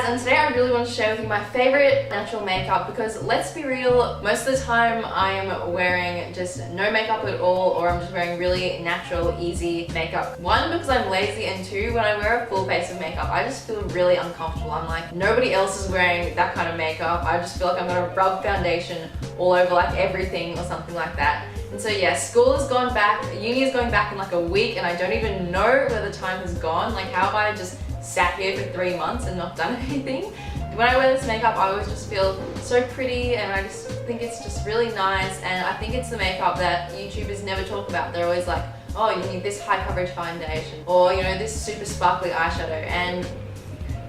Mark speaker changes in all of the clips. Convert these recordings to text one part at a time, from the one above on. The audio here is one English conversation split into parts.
Speaker 1: And today I really want to share with you my favorite natural makeup, because let's be real, most of the time I'm wearing just no makeup at all, or I'm just wearing really natural, easy makeup. One, because I'm lazy, and two, when I wear a full face of makeup, I just feel really uncomfortable. I'm like, nobody else is wearing that kind of makeup. I just feel like I'm gonna rub foundation all over like everything or something like that. And so yeah, school has gone back, uni is going back in like a week, and I don't even know where the time has gone. Like, how have I just sat here for 3 months and not done anything? When I wear this makeup, I always just feel so pretty, and I just think it's just really nice. And I think it's the makeup that YouTubers never talk about. They're always like, oh, you need this high coverage foundation, or you know, this super sparkly eyeshadow. And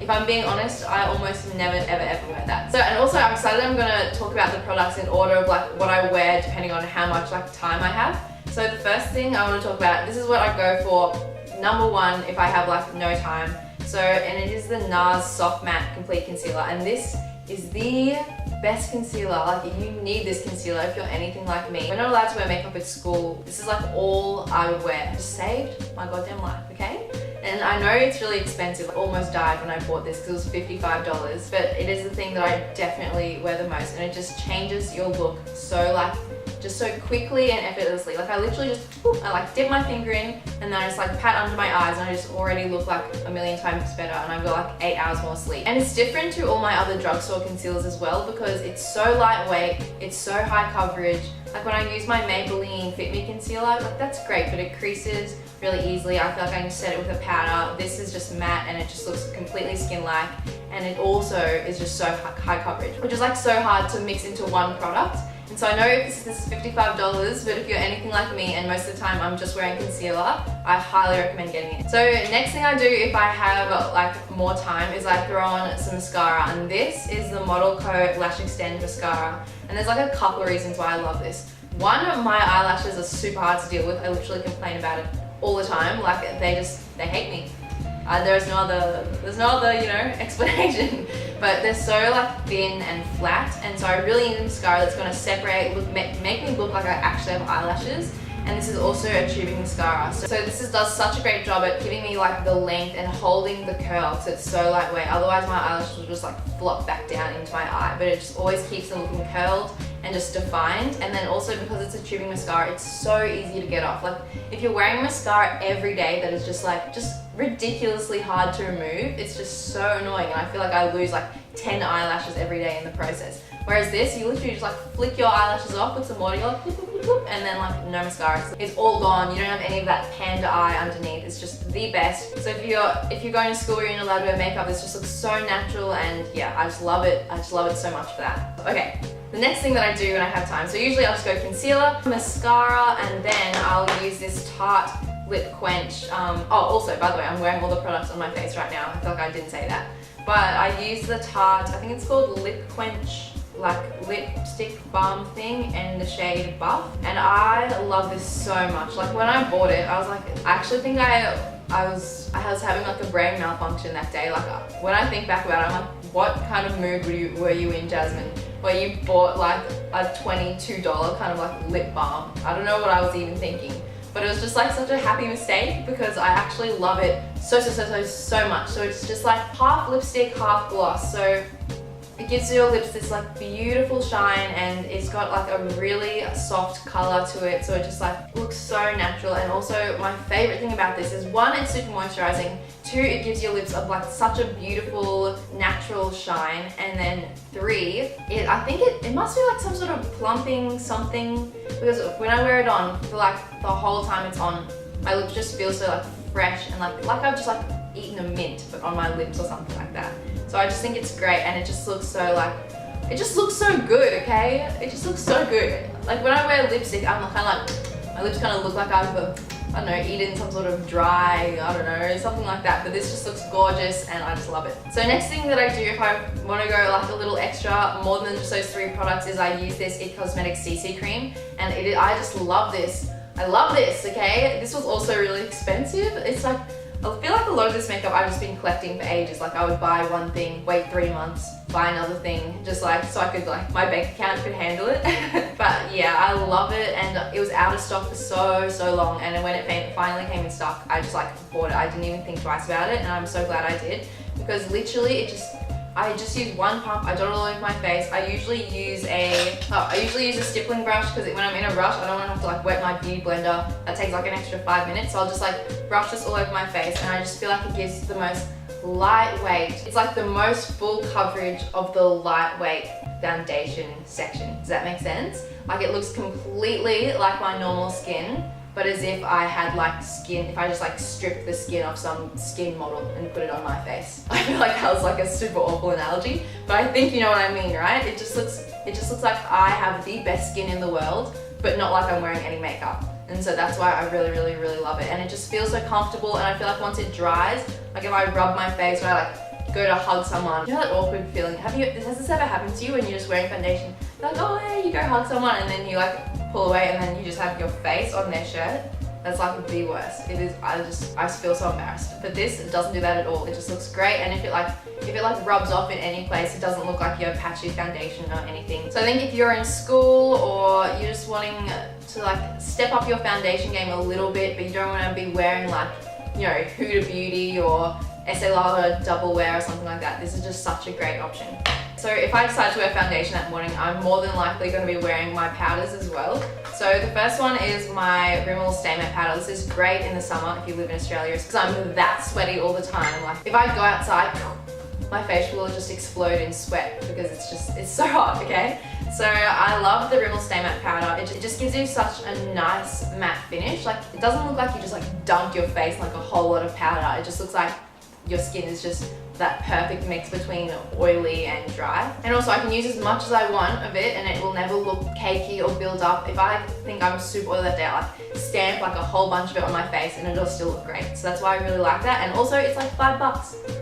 Speaker 1: if I'm being honest, I almost never ever wear that. So, and also I'm excited, I'm gonna talk about the products in order of like what I wear depending on how much like time I have. So the first thing I want to talk about, this is what I go for number one if I have like no time. So, and it is the Nars Soft Matte Complete Concealer, and this is the best concealer. Like, you need this concealer if you're anything like me. We're not allowed to wear makeup at school. This is like all I would wear. Just saved my goddamn life, okay? And I know it's really expensive. I almost died when I bought this because it was $55, but it is the thing that I definitely wear the most, and it just changes your look so like, just so quickly and effortlessly. Like, I literally just, whoop, I like dip my finger in, and then I just like pat under my eyes, and I just already look like a million times better, and I've got like 8 hours more sleep. And it's different to all my other drugstore concealers as well, because it's so lightweight, it's so high coverage. Like, when I use my Maybelline Fit Me concealer, like, that's great, but it creases really easily. I feel like I can set it with a powder. This is just matte, and it just looks completely skin-like, and it also is just so high coverage, which is like so hard to mix into one product. And so I know this is $55, but if you're anything like me and most of the time I'm just wearing concealer, I highly recommend getting it. So next thing I do if I have like more time is I throw on some mascara, and this is the Model Co Lash Extend Mascara. And there's like a couple of reasons why I love this. One, my eyelashes are super hard to deal with. I literally complain about it all the time. Like, they hate me. There's no other, you know, explanation. But they're so like thin and flat, and so I really need a mascara that's going to separate, make me look like I actually have eyelashes. And this is also a tubing mascara. So this does such a great job at giving me like the length and holding the curl, because it's so lightweight. Otherwise my eyelashes will just like flop back down into my eye, but it just always keeps them looking curled and just defined. And then also, because it's a tubing mascara, it's so easy to get off. Like, if you're wearing mascara every day that is just ridiculously hard to remove, it's just so annoying, and I feel like I lose like 10 eyelashes every day in the process. Whereas this, you literally just like flick your eyelashes off with some water, you're like whoop, whoop, whoop, whoop, and then like no mascara. It's all gone. You don't have any of that panda eye underneath. It's just the best. So if you're going to school, you're not allowed to wear makeup, this just looks so natural, and yeah, I just love it. I just love it so much for that. Okay, the next thing that I do when I have time, so usually I'll just go concealer, mascara, and then I'll use this Tarte Lip Quench. Oh, also, by the way, I'm wearing all the products on my face right now. I feel like I didn't say that. But I use the Tarte, I think it's called Lip Quench, like lipstick balm thing, in the shade Buff. And I love this so much. Like, when I bought it, I was like, I actually think I was having like a brain malfunction that day. Like, when I think back about it, I'm like, what kind of mood were you in, Jasmine, where you bought like a $22 kind of like lip balm? I don't know what I was even thinking. But it was just like such a happy mistake, because I actually love it so much. So it's just like half lipstick, half gloss. So it gives your lips this like beautiful shine, and it's got like a really soft color to it. So it just like looks so natural. And also, my favorite thing about this is, one, it's super moisturizing. Two, it gives your lips like such a beautiful natural shine. And then three, I think it must be like some sort of plumping something, because when I wear it on for like the whole time it's on, my lips just feel so like fresh, and like I've just like eaten a mint but on my lips or something like that. So I just think it's great, and it just looks so like, it just looks so good, okay? It just looks so good. Like, when I wear lipstick, I'm kind of like, my lips kind of look like I've, I don't know, eaten some sort of dry, I don't know, something like that. But this just looks gorgeous, and I just love it. So next thing that I do if I want to go like a little extra, more than just those 3 products, is I use this IT Cosmetics CC cream, and I just love this. I love this, okay? This was also really expensive. It's like, I feel like a lot of this makeup I've just been collecting for ages. Like I would buy one thing, wait 3 months, buy another thing, just like so I could like my bank account could handle it. But yeah, I love it, and it was out of stock for so long, and when it finally came in stock, I just like bought it. I didn't even think twice about it, and I'm so glad I did, because literally I just use one pump, I dot it all over my face. I usually use a stippling brush, because when I'm in a rush, I don't want to have to like wet my beauty blender. That takes like an extra 5 minutes, so I'll just like brush this all over my face, and I just feel like it gives the most lightweight, it's like the most full coverage of the lightweight foundation section. Does that make sense? Like it looks completely like my normal skin, but as if I had like skin, if I just like stripped the skin off some skin model and put it on my face. I feel like that was like a super awful analogy, but I think you know what I mean, right? It just looks like I have the best skin in the world, but not like I'm wearing any makeup. And so that's why I really love it. And it just feels so comfortable, and I feel like once it dries, like if I rub my face or I like go to hug someone, you know that awkward feeling? Has this ever happened to you when you're just wearing foundation? You're like, oh hey, you go hug someone, and then you like pull away, and then you just have your face on their shirt? That's like the worst. It is, I just feel so embarrassed. But this doesn't do that at all. It just looks great, and if it like rubs off in any place, it doesn't look like you have patchy foundation or anything. So I think if you're in school or you're just wanting to like step up your foundation game a little bit, but you don't want to be wearing like, you know, Huda Beauty or Estee Lauder double wear or something like that, this is just such a great option. So if I decide to wear foundation that morning, I'm more than likely going to be wearing my powders as well. So the first one is my Rimmel Stay Matte powder. This is great in the summer if you live in Australia, because I'm that sweaty all the time. Like if I go outside, my face will just explode in sweat because it's so hot, okay? So I love the Rimmel Stay Matte powder. It just gives you such a nice matte finish. Like it doesn't look like you just like dunked your face in like a whole lot of powder. It just looks like your skin is just that perfect mix between oily and dry. And also I can use as much as I want of it, and it will never look cakey or build up. If I think I'm super oily that day, I like stamp like a whole bunch of it on my face and it'll still look great. So that's why I really like that. And also it's like $5.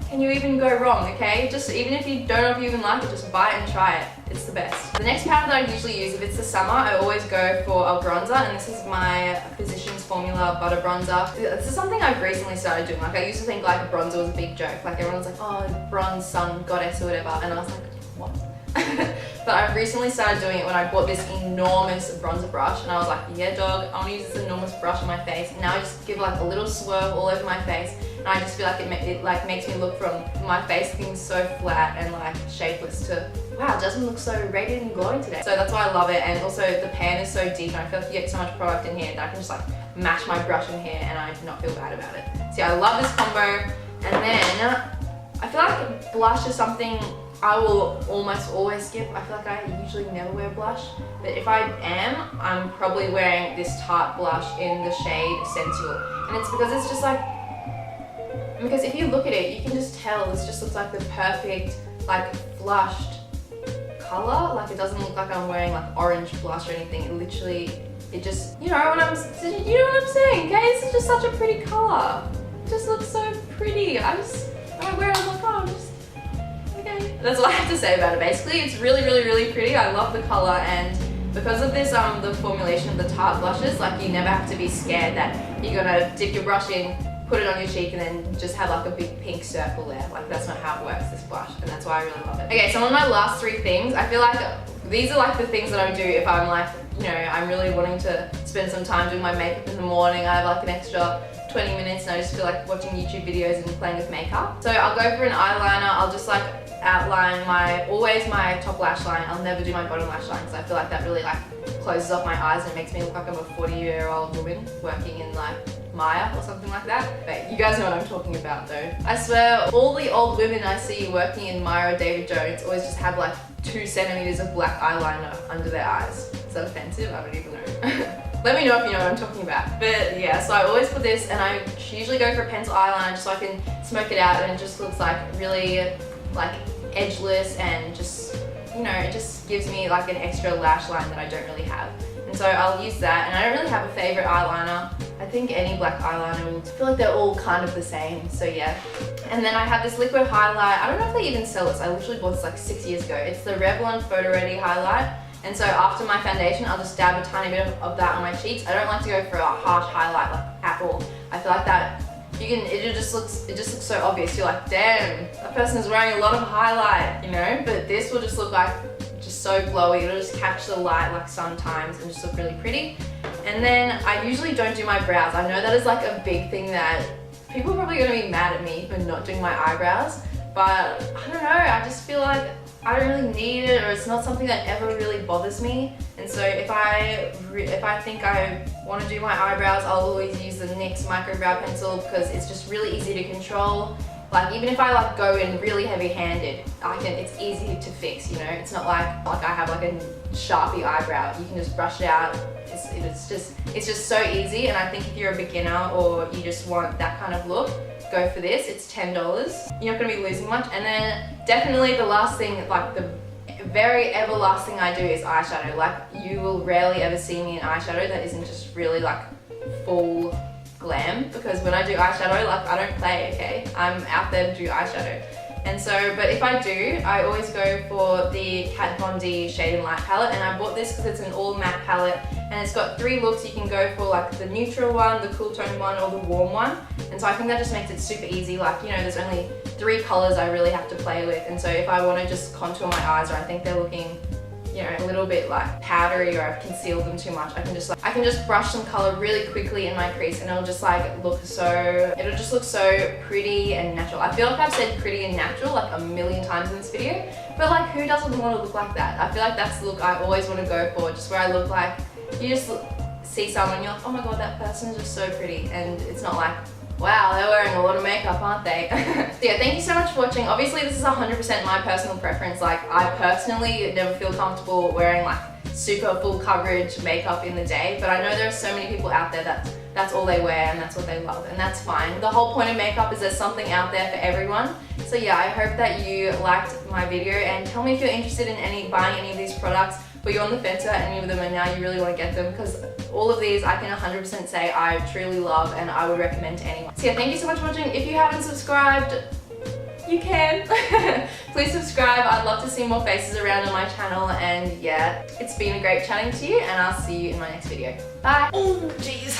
Speaker 1: Can you even go wrong, okay? Just even if you don't know if you even like it, just buy it and try it. It's the best. The next powder that I usually use, if it's the summer, I always go for a bronzer, and this is my Physicians Formula Butter Bronzer. This is something I've recently started doing. Like I used to think like a bronzer was a big joke. Like everyone's like, oh, bronze sun goddess or whatever, and I was like, what? But I've recently started doing it when I bought this enormous bronzer brush, and I was like, yeah dog, I want to use this enormous brush on my face. And now I just give like a little swerve all over my face, and I just feel like it like makes me look from my face being so flat and like shapeless to, wow, Jasmine looks so radiant and glowing today. So that's why I love it. And also the pan is so deep, and I feel like you get so much product in here that I can just like mash my brush in here and I do not feel bad about it. So yeah, I love this combo. And then I feel like blush is something I will almost always skip. I feel like I usually never wear blush, but if I am, I'm probably wearing this Tarte blush in the shade Sensual. And it's because it's just like, because if you look at it, you can just tell this just looks like the perfect, like flushed color. Like it doesn't look like I'm wearing like orange blush or anything. It literally, it just, you know what I'm saying, okay? This is just such a pretty color. It just looks so pretty. When I wear it, I'm like, oh, just, okay. That's what I have to say about it. Basically, it's really pretty. I love the color, and because of this, the formulation of the Tarte blushes, like you never have to be scared that you're gonna dip your brush in, put it on your cheek, and then just have like a big pink circle there. Like that's not how it works, this blush, and that's why I really love it. Okay, so on my last 3 things, I feel like these are like the things that I do if I'm like, you know, I'm really wanting to spend some time doing my makeup in the morning. I have like an extra 20 minutes and I just feel like watching YouTube videos and playing with makeup. So I'll go for an eyeliner. I'll just like outline always my top lash line. I'll never do my bottom lash line because I feel like that really like closes up my eyes and it makes me look like I'm a 40-year-old woman working in like Maya or something like that. But you guys know what I'm talking about though. I swear all the old women I see working in Maya or David Jones always just have like 2 centimeters of black eyeliner under their eyes. Is that offensive? I don't even know. Let me know if you know what I'm talking about. But yeah, so I always put this, and I usually go for a pencil eyeliner just so I can smoke it out, and it just looks like really like edgeless and just, you know, it just gives me like an extra lash line that I don't really have. And so I'll use that, and I don't really have a favorite eyeliner. I think any black eyeliner will feel like they're all kind of the same, so yeah. And then I have this liquid highlight. I don't know if they even sell this. I literally bought this like 6 years ago. It's the Revlon Photo Ready highlight. And so after my foundation, I'll just dab a tiny bit of that on my cheeks. I don't like to go for a harsh highlight like at all. I feel like that it just looks so obvious. You're like, damn, that person is wearing a lot of highlight, you know? But this will just look like just so glowy. It'll just catch the light like sometimes and just look really pretty. And then I usually don't do my brows. I know that is like a big thing that people are probably gonna be mad at me for not doing my eyebrows, but I don't know, I just feel like I don't really need it, or it's not something that ever really bothers me. And so if I think I want to do my eyebrows, I'll always use the NYX micro brow pencil because it's just really easy to control. Like even if I like go in really heavy-handed, it's easy to fix, you know? It's not like I have like a Sharpie eyebrow. You can just brush it out. It's just so easy, and I think if you're a beginner or you just want that kind of look, go for this. It's $10. You're not gonna be losing much. And then definitely the last thing, like the very ever last thing I do is eyeshadow. Like you will rarely ever see me in eyeshadow that isn't just really like full glam, because when I do eyeshadow, like I don't play, okay? I'm out there to do eyeshadow. And so, but if I do, I always go for the Kat Von D Shade and Light palette, and I bought this because it's an all matte palette, and it's got 3 looks. You can go for like the neutral one, the cool tone one, or the warm one. And so I think that just makes it super easy. Like, you know, there's only 3 colors I really have to play with. And so if I want to just contour my eyes, or I think they're looking, you know, a little bit like powdery, or I've concealed them too much, I can just brush some color really quickly in my crease, and it'll just look so pretty and natural. I feel like I've said pretty and natural like a million times in this video, but like who doesn't want to look like that? I feel like that's the look I always want to go for, just where I look like, you just see someone and you're like, oh my god, that person is just so pretty, and it's not like, wow, they're wearing a lot of makeup, aren't they? So yeah, thank you so much for watching. Obviously this is 100% my personal preference. Like I personally never feel comfortable wearing like super full coverage makeup in the day, but I know there are so many people out there that's all they wear and that's what they love, and that's fine. The whole point of makeup is there's something out there for everyone. So yeah, I hope that you liked my video, and tell me if you're interested in buying any of these products, but you're on the fence about any of them and now you really want to get them, because all of these I can 100% say I truly love and I would recommend to anyone. So yeah, thank you so much for watching. If you haven't subscribed, you can. Please subscribe. I'd love to see more faces around on my channel, and yeah, it's been a great chatting to you, and I'll see you in my next video. Bye. Oh jeez.